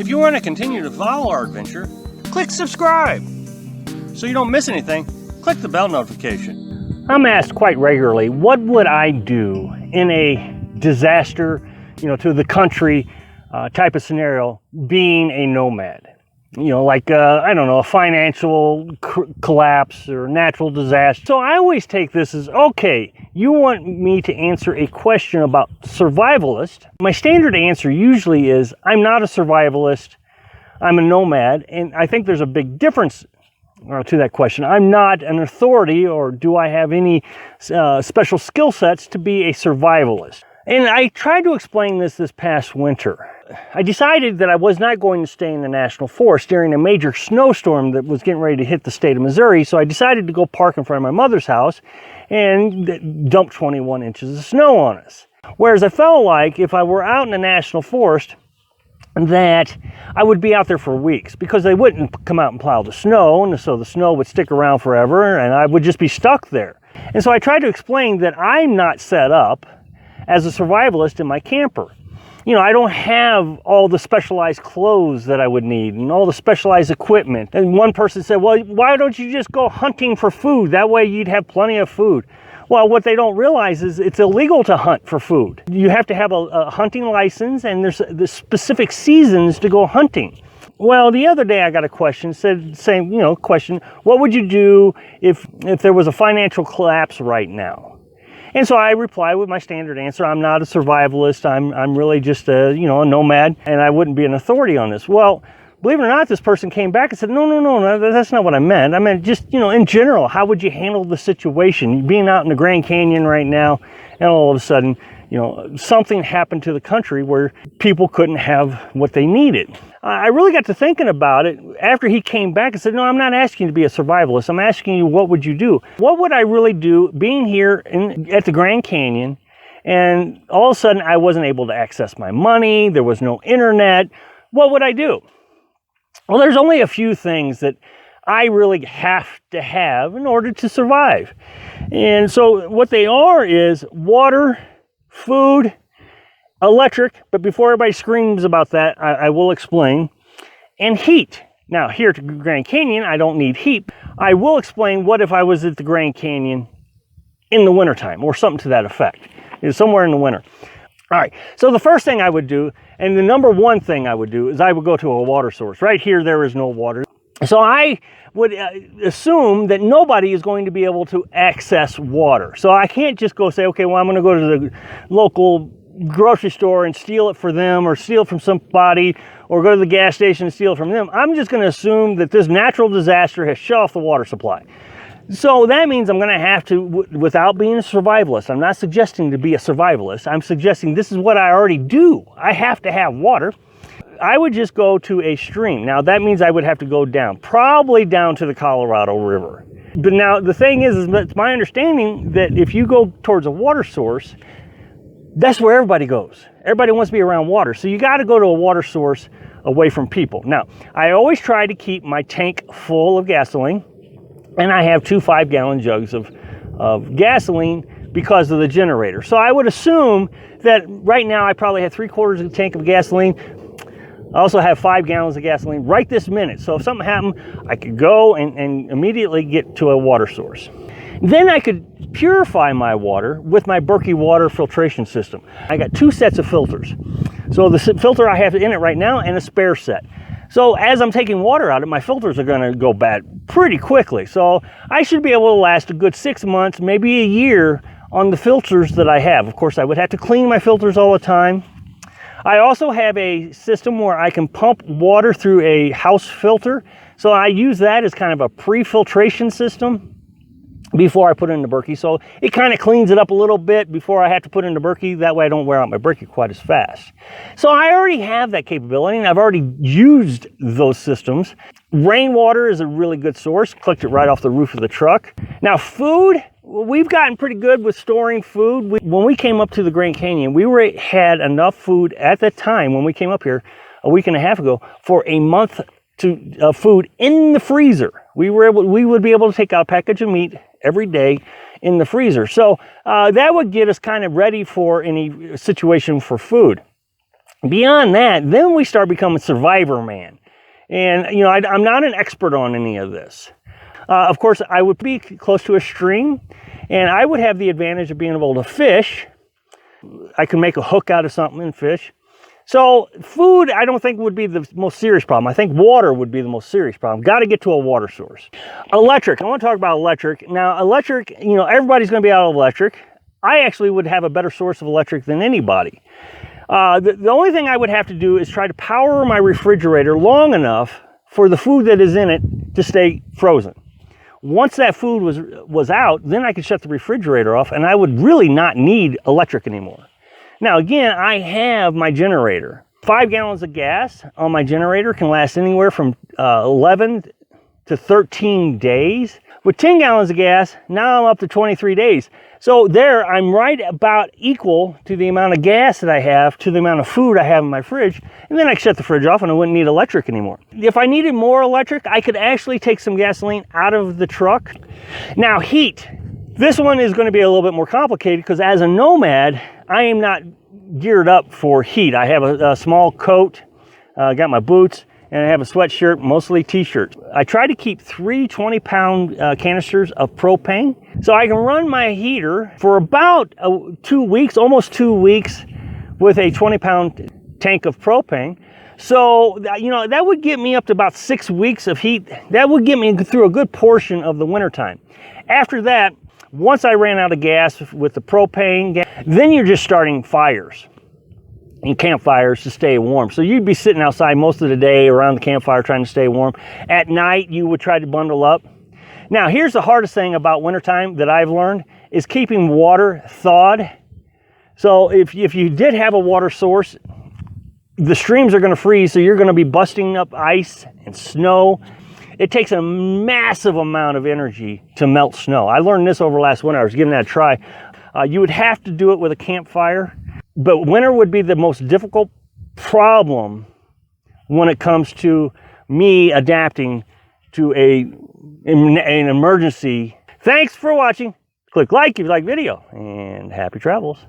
If you want to continue to follow our adventure, click subscribe. So you don't miss anything, click the bell notification. I'm asked quite regularly, what would I do in a disaster, to the country type of scenario, being a nomad? I don't know, a financial collapse or natural disaster. So I always take this as, okay, you want me to answer a question about survivalist. My standard answer usually is, I'm not a survivalist, I'm a nomad. And I think there's a big difference to that question. I'm not an authority, or do I have any special skill sets to be a survivalist? And I tried to explain this past winter. I decided that I was not going to stay in the national forest during a major snowstorm that was getting ready to hit the state of Missouri. So I decided to go park in front of my mother's house and dump 21 inches of snow on us. Whereas I felt like if I were out in the national forest, that I would be out there for weeks, because they wouldn't come out and plow the snow, and so the snow would stick around forever and I would just be stuck there. And so I tried to explain that I'm not set up as a survivalist in my camper. I don't have all the specialized clothes that I would need and all the specialized equipment. And one person said, well, why don't you just go hunting for food? That way you'd have plenty of food. Well, what they don't realize is it's illegal to hunt for food. You have to have a hunting license, and there's specific seasons to go hunting. Well, the other day I got a question, what would you do if there was a financial collapse right now? And so I replied with my standard answer, I'm not a survivalist, I'm really just a nomad, and I wouldn't be an authority on this. Well, believe it or not, this person came back and said, no, that's not what I meant. I meant just, in general, how would you handle the situation? Being out in the Grand Canyon right now, and all of a sudden, something happened to the country where people couldn't have what they needed. I really got to thinking about it after he came back and said, no, I'm not asking you to be a survivalist. I'm asking you, what would you do? What would I really do being here at the Grand Canyon, and all of a sudden I wasn't able to access my money, there was no internet? What would I do? Well, there's only a few things that I really have to have in order to survive. And so what they are is water, food, electric, but before everybody screams about that, I will explain, and heat. Now, here at the Grand Canyon, I don't need heat. I will explain what if I was at the Grand Canyon in the wintertime, or something to that effect, somewhere in the winter. All right, so the first thing I would do, and the number one thing I would do, is I would go to a water source. Right here, there is no water. So I would assume that nobody is going to be able to access water. So I can't just go say, okay, well, I'm going to go to the local grocery store and steal it for them, or steal it from somebody, or go to the gas station and steal it from them. I'm just going to assume that this natural disaster has shut off the water supply. So that means I'm going to have to, without being a survivalist, I'm not suggesting to be a survivalist, I'm suggesting this is what I already do. I have to have water. I would just go to a stream. Now that means I would have to go down, probably down to the Colorado River. But now the thing is it's my understanding that if you go towards a water source, that's where everybody goes. Everybody wants to be around water. So you got to go to a water source away from people. Now, I always try to keep my tank full of gasoline, and I have 2 5-gallon jugs of gasoline because of the generator. So I would assume that right now I probably have 3/4 of a tank of gasoline. I also have 5 gallons of gasoline right this minute. So if something happened, I could go and immediately get to a water source. Then I could purify my water with my Berkey water filtration system. I got 2 sets of filters. So the filter I have in it right now, and a spare set. So as I'm taking water out of it, my filters are going to go bad pretty quickly. So I should be able to last a good 6 months, maybe a year, on the filters that I have. Of course, I would have to clean my filters all the time. I also have a system where I can pump water through a house filter. So I use that as kind of a pre-filtration system before I put it in the Berkey. So it kind of cleans it up a little bit before I have to put it in the Berkey. That way I don't wear out my Berkey quite as fast. So I already have that capability, and I've already used those systems. Rainwater is a really good source. Clicked it right off the roof of the truck. Now food, we've gotten pretty good with storing food. When we came up to the Grand Canyon, we had enough food at the time when we came up here a week and a half ago for a month of food in the freezer. We would be able to take out a package of meat every day in the freezer. So that would get us kind of ready for any situation for food. Beyond that, then we start becoming survivor man. And, you know, I'm not an expert on any of this. Of course, I would be close to a stream, and I would have the advantage of being able to fish. I can make a hook out of something and fish. So food, I don't think would be the most serious problem. I think water would be the most serious problem. Got to get to a water source. Electric, I want to talk about electric. Now, electric, you know, everybody's going to be out of electric. I actually would have a better source of electric than anybody. The only thing I would have to do is try to power my refrigerator long enough for the food that is in it to stay frozen. Once that food was out, then I could shut the refrigerator off, and I would really not need electric anymore. Now, again, I have my generator. 5 gallons of gas on my generator can last anywhere from 11 to 13 days. With 10 gallons of gas, now I'm up to 23 days. So there, I'm right about equal to the amount of gas that I have to the amount of food I have in my fridge, and then I could shut the fridge off and I wouldn't need electric anymore. If I needed more electric, I could actually take some gasoline out of the truck. Now, heat. This one is going to be a little bit more complicated because as a nomad, I am not geared up for heat. I have a small coat, got my boots, and I have a sweatshirt, mostly t-shirts. I try to keep 3 20-pound canisters of propane, so I can run my heater for about 2 weeks, almost 2 weeks, with a 20-pound tank of propane. So, you know, that would get me up to about 6 weeks of heat. That would get me through a good portion of the wintertime. After that, once I ran out of gas with the propane, then you're just starting fires and campfires to stay warm. So you'd be sitting outside most of the day around the campfire trying to stay warm. At night, you would try to bundle up. Now, here's the hardest thing about wintertime that I've learned is keeping water thawed. So if you did have a water source, the streams are going to freeze, so you're going to be busting up ice and snow. It takes a massive amount of energy to melt snow. I learned this over last winter. I was giving that a try. You would have to do it with a campfire, but winter would be the most difficult problem when it comes to me adapting to an emergency. Thanks for watching. Click like if you like the video, and happy travels.